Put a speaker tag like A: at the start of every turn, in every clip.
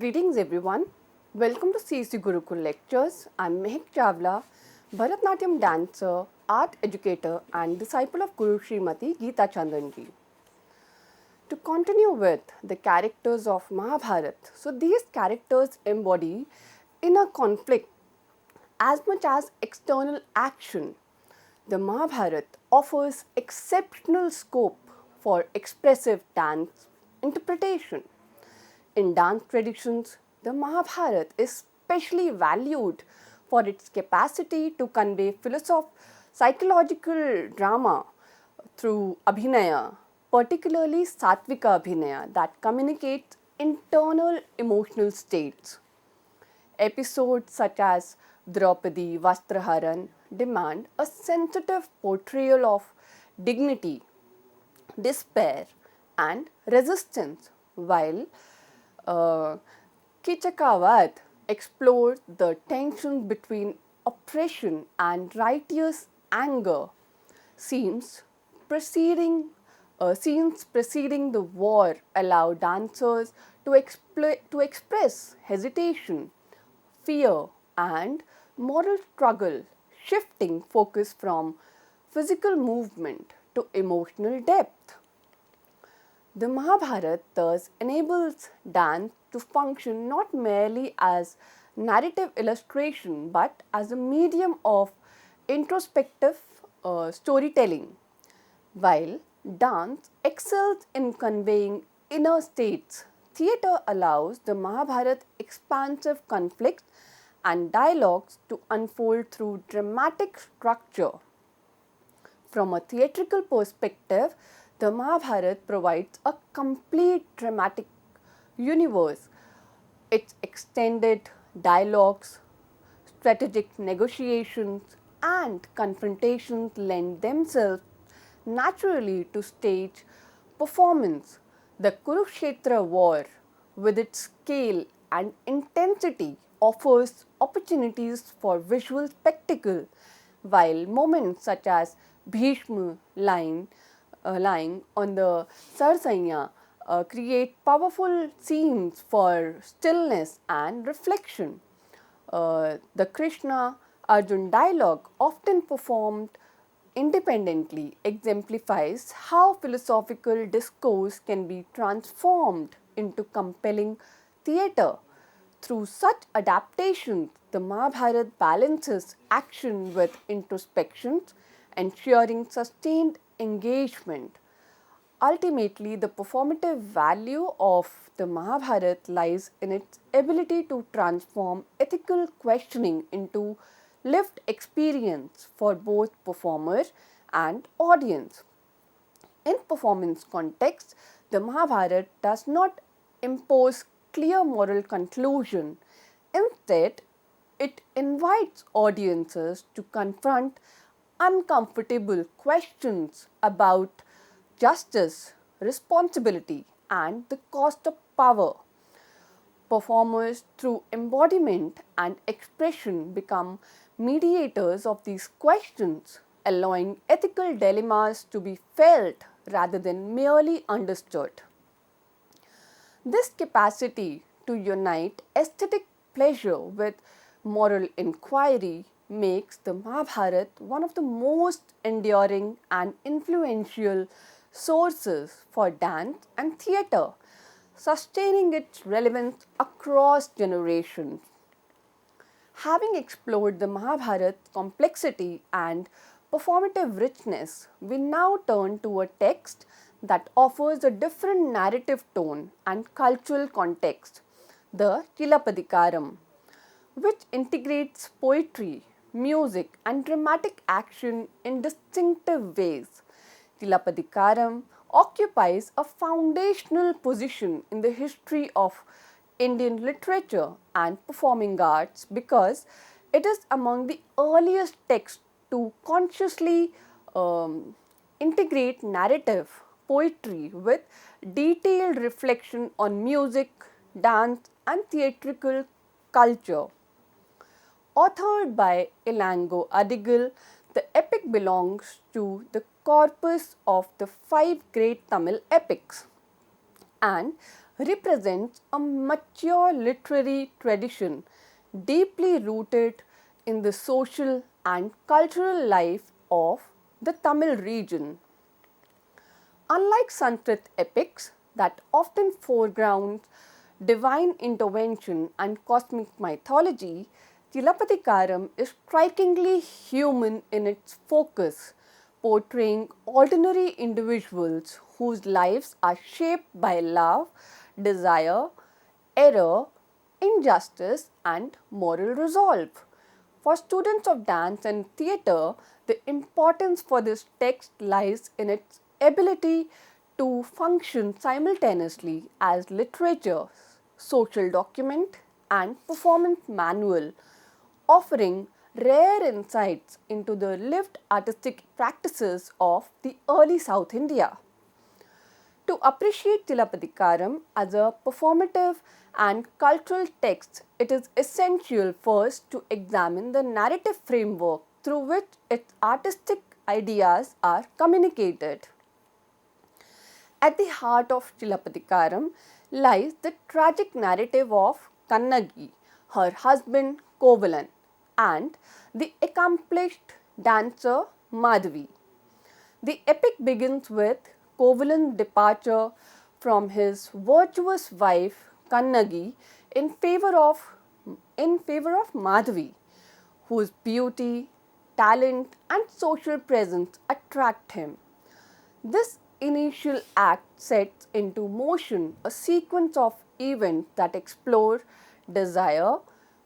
A: Greetings everyone. Welcome to CEC Gurukul Lectures. I'm Mehak Chawla, Bharatanatyam dancer, art educator and disciple of Guru Srimati Geeta Chandanji. To continue with the characters of Mahabharata, so these characters embody inner conflict as much as external action. The Mahabharata offers exceptional scope for expressive dance interpretation. In dance traditions, the Mahabharata is specially valued for its capacity to convey psychological drama through abhinaya, particularly sattvika abhinaya that communicates internal emotional states. Episodes such as Draupadi Vastraharan demand a sensitive portrayal of dignity, despair, and resistance, while Kichakavat explored the tension between oppression and righteous anger. Scenes preceding the war allow dancers to express hesitation, fear, and moral struggle, shifting focus from physical movement to emotional depth. The Mahabharata thus enables dance to function not merely as narrative illustration but as a medium of introspective storytelling. While dance excels in conveying inner states, theatre allows the Mahabharata expansive conflicts and dialogues to unfold through dramatic structure. From a theatrical perspective, the Mahabharata provides a complete dramatic universe. Its extended dialogues, strategic negotiations, and confrontations lend themselves naturally to stage performance. The Kurukshetra war, with its scale and intensity, offers opportunities for visual spectacle, while moments such as Bhishma lying on the Sarsanya create powerful scenes for stillness and reflection. The Krishna Arjun dialogue, often performed independently, exemplifies how philosophical discourse can be transformed into compelling theatre. Through such adaptations, the Mahabharata balances action with introspection, ensuring sustained engagement. Ultimately, the performative value of the Mahabharata lies in its ability to transform ethical questioning into lived experience for both performer and audience. In performance context, the Mahabharata does not impose clear moral conclusion. Instead, it invites audiences to confront uncomfortable questions about justice, responsibility, and the cost of power. Performers, through embodiment and expression, become mediators of these questions, allowing ethical dilemmas to be felt rather than merely understood. This capacity to unite aesthetic pleasure with moral inquiry makes the Mahabharata one of the most enduring and influential sources for dance and theatre, sustaining its relevance across generations. Having explored the Mahabharata's complexity and performative richness, we now turn to a text that offers a different narrative tone and cultural context, the Cilappadikāram, which integrates poetry, music, and dramatic action in distinctive ways. Cilappadikaram occupies a foundational position in the history of Indian literature and performing arts because it is among the earliest texts to consciously integrate narrative poetry with detailed reflection on music, dance, and theatrical culture. Authored by Ilango Adigal, the epic belongs to the corpus of the five great Tamil epics and represents a mature literary tradition deeply rooted in the social and cultural life of the Tamil region. Unlike Sanskrit epics that often foreground divine intervention and cosmic mythology, Cilappadikāram is strikingly human in its focus, portraying ordinary individuals whose lives are shaped by love, desire, error, injustice, and moral resolve. For students of dance and theatre, the importance for this text lies in its ability to function simultaneously as literature, social document, and performance manual, offering rare insights into the lived artistic practices of the early South India. To appreciate Cilappadikaram as a performative and cultural text, it is essential first to examine the narrative framework through which its artistic ideas are communicated. At the heart of Cilappadikaram lies the tragic narrative of Kannagi, her husband Kovalan, and the accomplished dancer Madhavi. The epic begins with Kovalan's departure from his virtuous wife Kannagi in favor of Madhavi, whose beauty, talent, and social presence attract him. This initial act sets into motion a sequence of events that explore desire,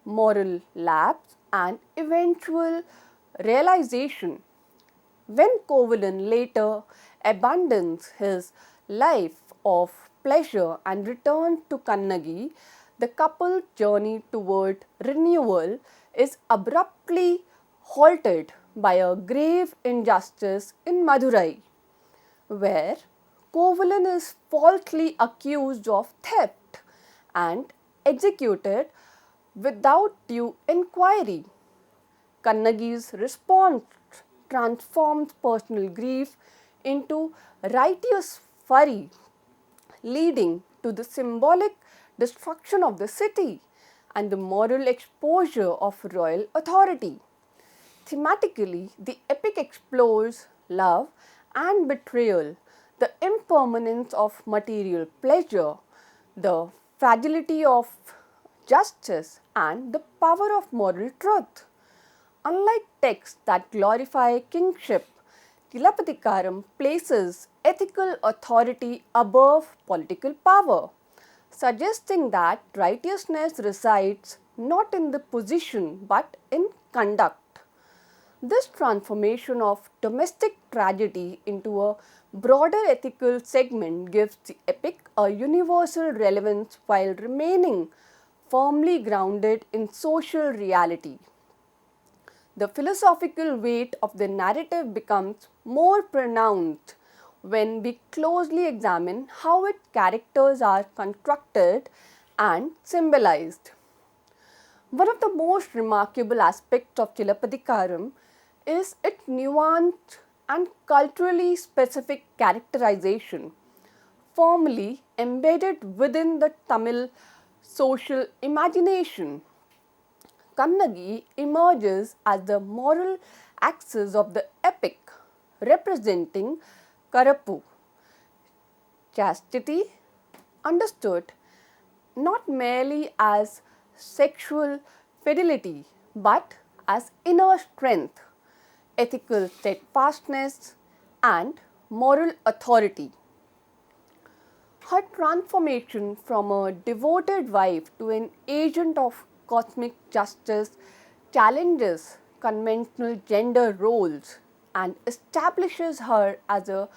A: moral lapse, and eventual realization. When Kovalan later abandons his life of pleasure and returns to Kannagi, the couple's journey toward renewal is abruptly halted by a grave injustice in Madurai, where Kovalan is falsely accused of theft and executed without due inquiry. Kannagi's response transforms personal grief into righteous fury, leading to the symbolic destruction of the city and the moral exposure of royal authority. Thematically, the epic explores love and betrayal, the impermanence of material pleasure, the fragility of justice, and the power of moral truth. Unlike texts that glorify kingship, Cilappadikāram places ethical authority above political power, suggesting that righteousness resides not in the position but in conduct. This transformation of domestic tragedy into a broader ethical segment gives the epic a universal relevance while remaining firmly grounded in social reality. The philosophical weight of the narrative becomes more pronounced when we closely examine how its characters are constructed and symbolized. One of the most remarkable aspects of Cilappadikaram is its nuanced and culturally specific characterization, firmly embedded within the Tamil social imagination. Kannagi emerges as the moral axis of the epic, representing Karappu, chastity, understood not merely as sexual fidelity but as inner strength, ethical steadfastness, and moral authority. Her transformation from a devoted wife to an agent of cosmic justice challenges conventional gender roles and establishes her as a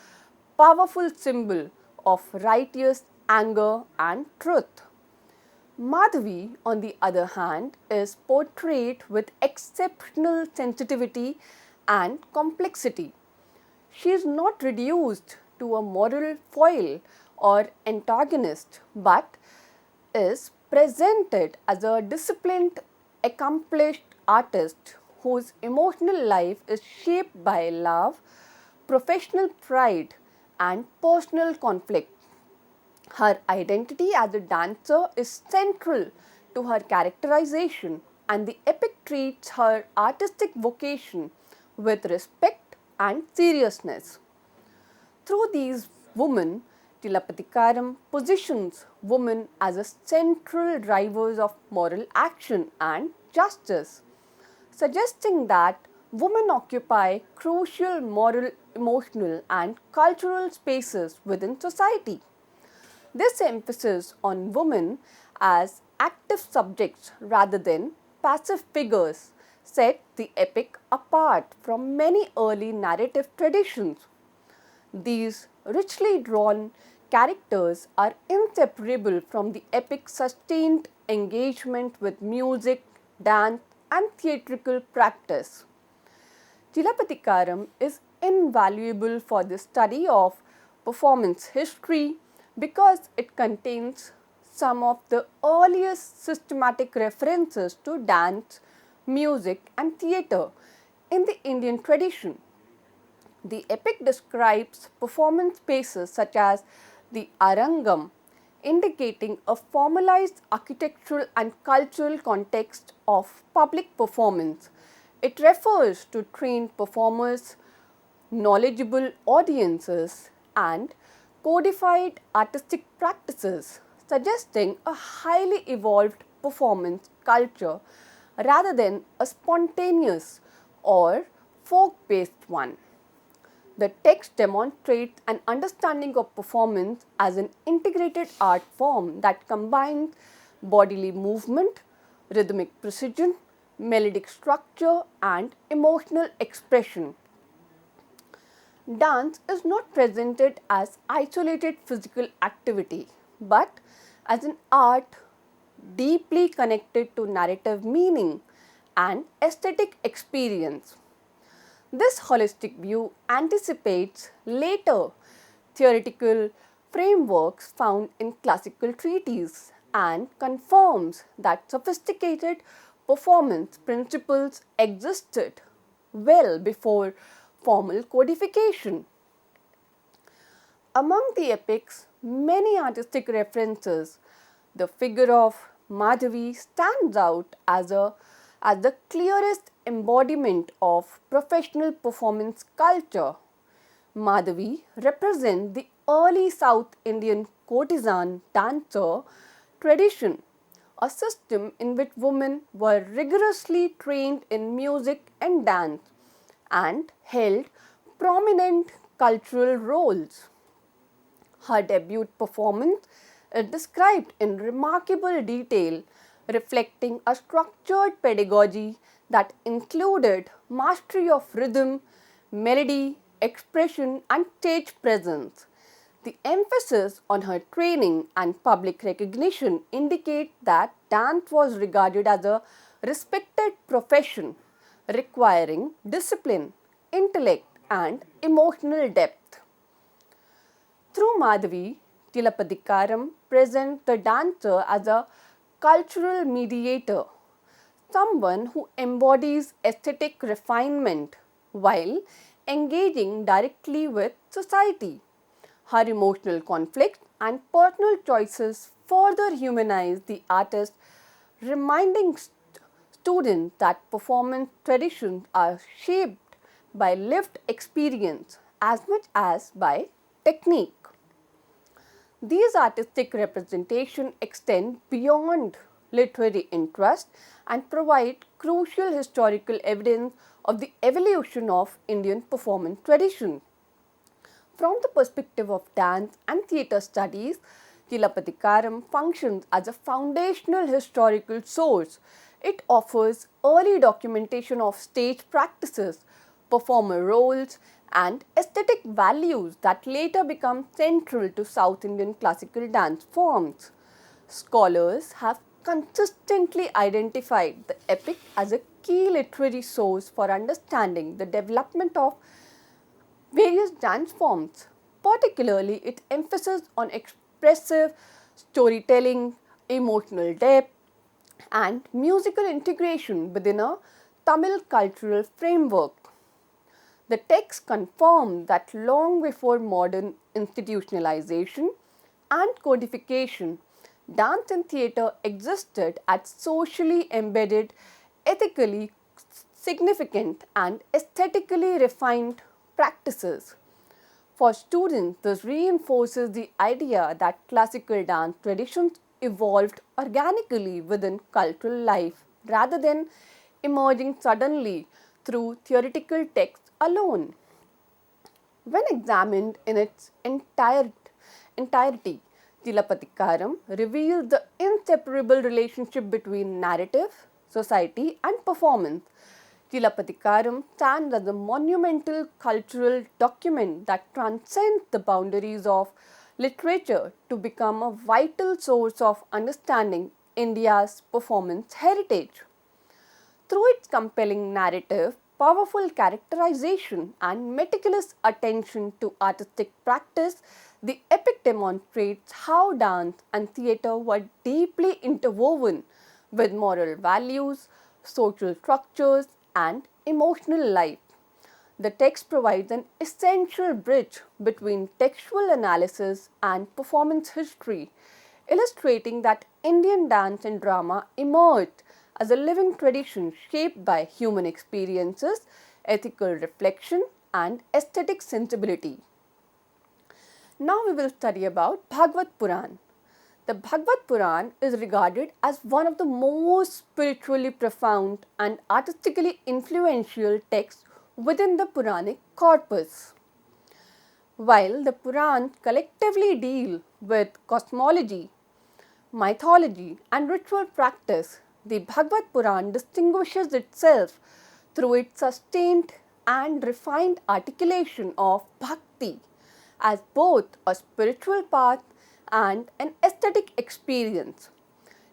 A: powerful symbol of righteous anger and truth. Madhavi, on the other hand, is portrayed with exceptional sensitivity and complexity. She is not reduced to a moral foil or antagonist, but is presented as a disciplined, accomplished artist whose emotional life is shaped by love, professional pride, and personal conflict. Her identity as a dancer is central to her characterization, and the epic treats her artistic vocation with respect and seriousness. Through these women, Cilappadikāram positions women as a central drivers of moral action and justice, suggesting that women occupy crucial moral, emotional, and cultural spaces within society. This emphasis on women as active subjects rather than passive figures set the epic apart from many early narrative traditions. These richly drawn characters are inseparable from the epic's sustained engagement with music, dance, and theatrical practice. Cilappadikaram is invaluable for the study of performance history because it contains some of the earliest systematic references to dance, music, and theatre in the Indian tradition. The epic describes performance spaces such as the Arangam, indicating a formalized architectural and cultural context of public performance. It refers to trained performers, knowledgeable audiences, and codified artistic practices, suggesting a highly evolved performance culture rather than a spontaneous or folk based one. The text demonstrates an understanding of performance as an integrated art form that combines bodily movement, rhythmic precision, melodic structure, and emotional expression. Dance is not presented as isolated physical activity, but as an art deeply connected to narrative meaning and aesthetic experience. This holistic view anticipates later theoretical frameworks found in classical treatises and confirms that sophisticated performance principles existed well before formal codification. Among the epics, many artistic references, the figure of Madhavi stands out as the clearest embodiment of professional performance culture. Madhavi represents the early South Indian courtesan dancer tradition, a system in which women were rigorously trained in music and dance and held prominent cultural roles. Her debut performance is described in remarkable detail, reflecting a structured pedagogy that included mastery of rhythm, melody, expression, and stage presence. The emphasis on her training and public recognition indicate that dance was regarded as a respected profession requiring discipline, intellect, and emotional depth. Through Madhavi, Cilappadikaram presents the dancer as a cultural mediator, someone who embodies aesthetic refinement while engaging directly with society. Her emotional conflicts and personal choices further humanize the artist, reminding students that performance traditions are shaped by lived experience as much as by technique. These artistic representations extend beyond literary interest and provide crucial historical evidence of the evolution of Indian performance tradition. From the perspective of dance and theatre studies, Cilappadikaram functions as a foundational historical source. It offers early documentation of stage practices, performer roles, and aesthetic values that later become central to South Indian classical dance forms. Scholars have consistently identified the epic as a key literary source for understanding the development of various dance forms. Particularly, it emphasizes on expressive storytelling, emotional depth, and musical integration within a Tamil cultural framework. The text confirms that long before modern institutionalization, and codification, dance and theatre existed as socially embedded, ethically significant, and aesthetically refined practices. For students, this reinforces the idea that classical dance traditions evolved organically within cultural life rather than emerging suddenly through theoretical texts alone. When examined in its entirety, Cilappadikāram reveals the inseparable relationship between narrative, society, and performance. Cilappadikaram stands as a monumental cultural document that transcends the boundaries of literature to become a vital source of understanding India's performance heritage. Through its compelling narrative, powerful characterization, and meticulous attention to artistic practice, the epic demonstrates how dance and theatre were deeply interwoven with moral values, social structures, and emotional life. The text provides an essential bridge between textual analysis and performance history, illustrating that Indian dance and drama emerged as a living tradition shaped by human experiences, ethical reflection, and aesthetic sensibility. Now we will study about Bhagavata Purana. The Bhagavata Purana is regarded as one of the most spiritually profound and artistically influential texts within the Puranic corpus. While the Puranas collectively deal with cosmology, mythology, and ritual practice, the Bhagavata Purana distinguishes itself through its sustained and refined articulation of bhakti as both a spiritual path and an aesthetic experience.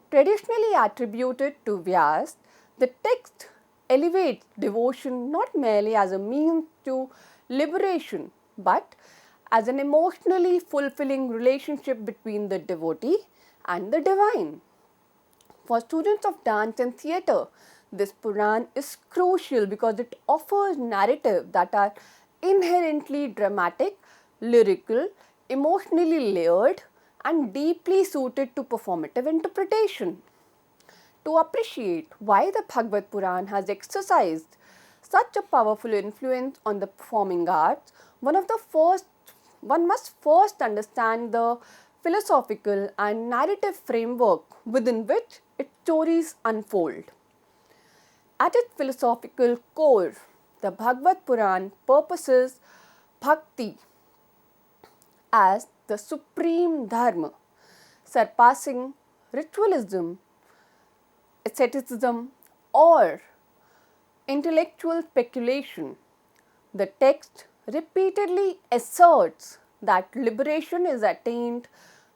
A: Traditionally attributed to Vyas, the text elevates devotion not merely as a means to liberation but as an emotionally fulfilling relationship between the devotee and the divine. For students of dance and theatre, this Puran is crucial because it offers narratives that are inherently dramatic, lyrical, emotionally layered, and deeply suited to performative interpretation. To appreciate why the Bhagavata Purana has exercised such a powerful influence on the performing arts, one must first understand the philosophical and narrative framework within which its stories unfold. At its philosophical core, the Bhagavata Purana purposes bhakti as the supreme dharma, surpassing ritualism, asceticism, or intellectual speculation. The text repeatedly asserts that liberation is attained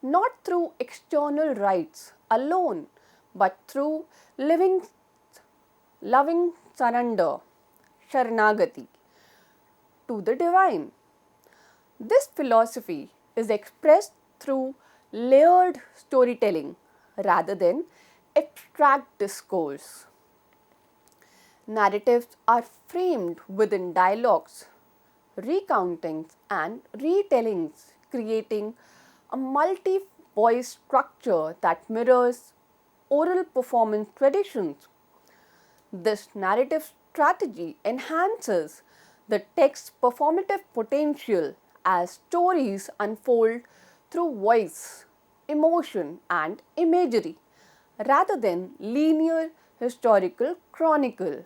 A: not through external rites alone, but through loving surrender, sharanagati, to the divine. This philosophy is expressed through layered storytelling rather than abstract discourse. Narratives are framed within dialogues, recountings, and retellings, creating a multi voice structure that mirrors oral performance traditions. This narrative strategy enhances the text's performative potential as stories unfold through voice, emotion, and imagery rather than linear historical chronicle.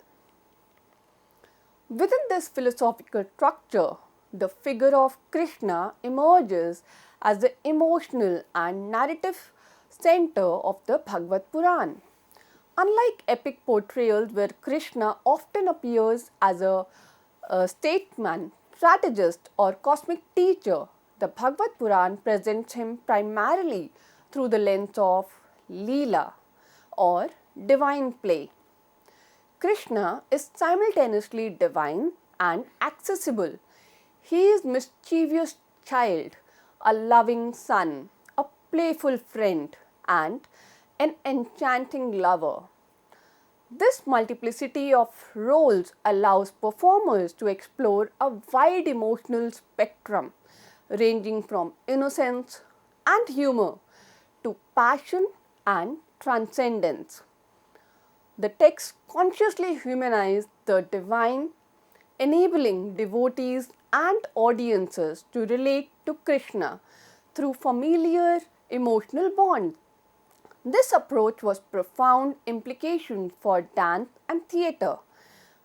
A: Within this philosophical structure, the figure of Krishna emerges as the emotional and narrative center of the Bhagavata Purana. Unlike epic portrayals where Krishna often appears as a statesman, strategist, or cosmic teacher, the Bhagavata Purana presents him primarily through the lens of Lila or divine play. Krishna is simultaneously divine and accessible. He is mischievous child, a loving son, a playful friend, and an enchanting lover. This multiplicity of roles allows performers to explore a wide emotional spectrum, ranging from innocence and humor to passion and transcendence. The text consciously humanized the divine, enabling devotees and audiences to relate to Krishna through familiar emotional bonds. This approach was profound implication for dance and theatre,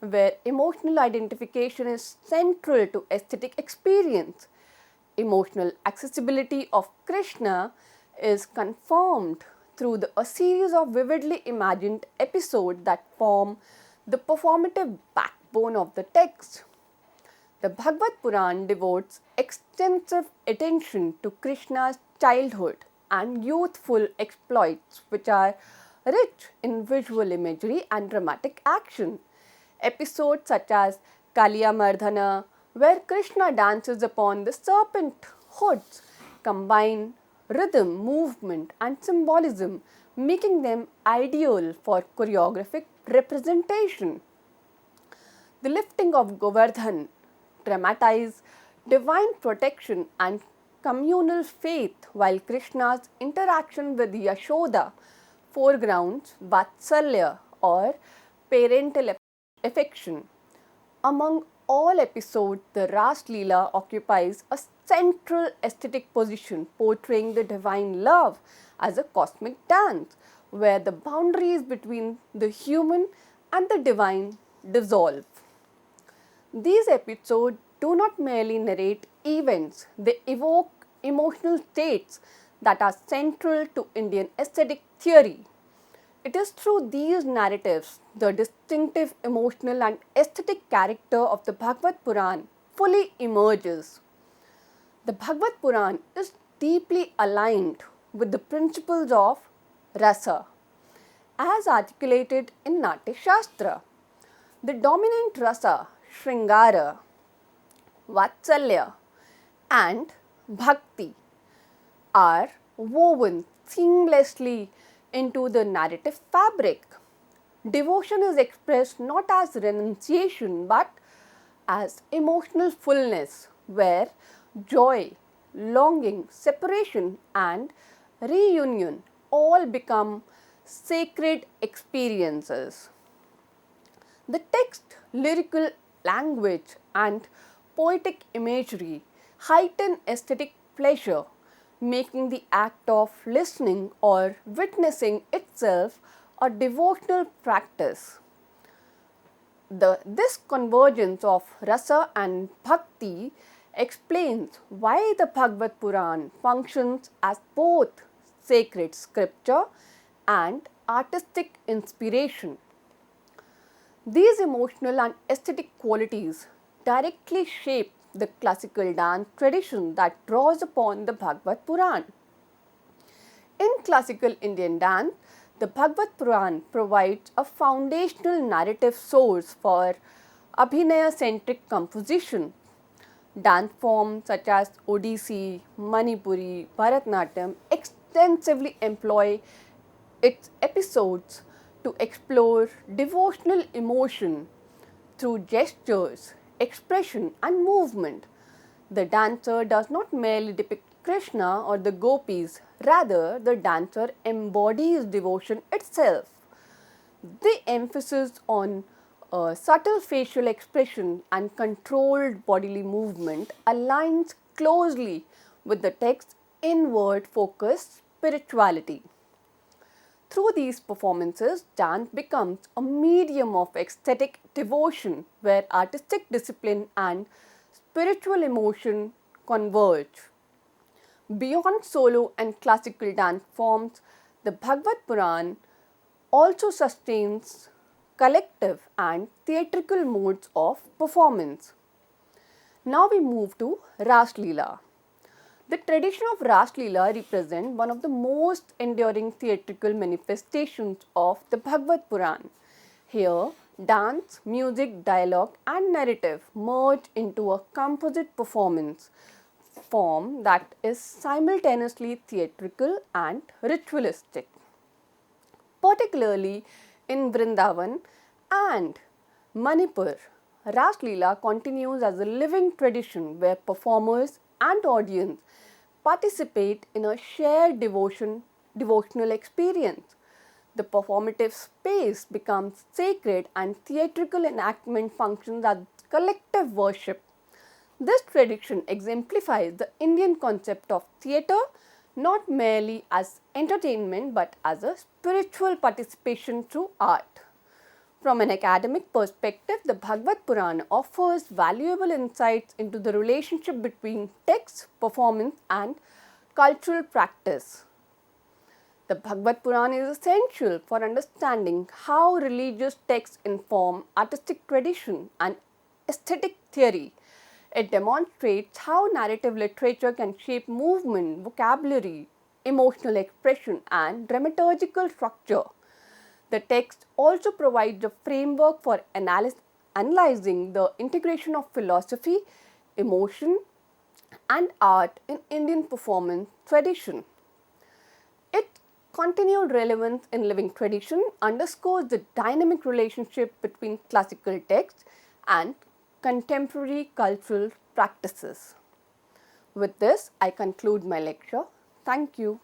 A: where emotional identification is central to aesthetic experience. Emotional accessibility of Krishna is confirmed through a series of vividly imagined episodes that form the performative backbone of the text. The Bhagavata Purana devotes extensive attention to Krishna's childhood and youthful exploits, which are rich in visual imagery and dramatic action. Episodes such as Kaliyamardhana, where Krishna dances upon the serpent hoods, combine rhythm, movement, and symbolism, making them ideal for choreographic representation. The lifting of Govardhan dramatize divine protection and communal faith, while Krishna's interaction with Yashoda foregrounds Vatsalya or parental affection. Among all episodes, the Rasa Lila occupies a central aesthetic position, portraying the divine love as a cosmic dance, where the boundaries between the human and the divine dissolve. These episodes do not merely narrate events, they evoke emotional states that are central to Indian aesthetic theory. It is through these narratives the distinctive emotional and aesthetic character of the Bhagavata Purana fully emerges. The Bhagavata Purana is deeply aligned with the principles of rasa, as articulated in Natya Shastra. The dominant rasa, Shringara, Vatsalya, and Bhakti are woven seamlessly into the narrative fabric. Devotion is expressed not as renunciation but as emotional fullness, where joy, longing, separation, and reunion all become sacred experiences. The text, lyrical language, and poetic imagery heighten aesthetic pleasure, making the act of listening or witnessing itself a devotional practice. This convergence of rasa and bhakti explains why the Bhagavata Purana functions as both sacred scripture and artistic inspiration. These emotional and aesthetic qualities directly shape the classical dance tradition that draws upon the Bhagavata Purana. In classical Indian dance, the Bhagavata Purana provides a foundational narrative source for Abhinaya-centric composition. Dance forms such as Odissi, Manipuri, Bharatanatyam extensively employ its episodes to explore devotional emotion through gestures, expression, and movement. The dancer does not merely depict Krishna or the gopis, rather, the dancer embodies devotion itself. The emphasis on subtle facial expression and controlled bodily movement aligns closely with the text's inward focused spirituality. Through these performances, dance becomes a medium of ecstatic devotion where artistic discipline and spiritual emotion converge. Beyond solo and classical dance forms, the Bhagavata Purana also sustains collective and theatrical modes of performance. Now we move to Rasa Lila. The tradition of Rasa Lila represents one of the most enduring theatrical manifestations of the Bhagavata Purana. Here, dance, music, dialogue, and narrative merge into a composite performance form that is simultaneously theatrical and ritualistic. Particularly in Vrindavan and Manipur, Rasa Lila continues as a living tradition where performers and audience participate in a shared devotional experience. The performative space becomes sacred and theatrical enactment functions as collective worship. This tradition exemplifies the Indian concept of theatre not merely as entertainment but as a spiritual participation through art. From an academic perspective, the Bhagavata Purana offers valuable insights into the relationship between text, performance, and cultural practice. The Bhagavata Purana is essential for understanding how religious texts inform artistic tradition and aesthetic theory. It demonstrates how narrative literature can shape movement, vocabulary, emotional expression, and dramaturgical structure. The text also provides a framework for analyzing the integration of philosophy, emotion, and art in Indian performance tradition. Its continued relevance in living tradition underscores the dynamic relationship between classical texts and contemporary cultural practices. With this, I conclude my lecture. Thank you.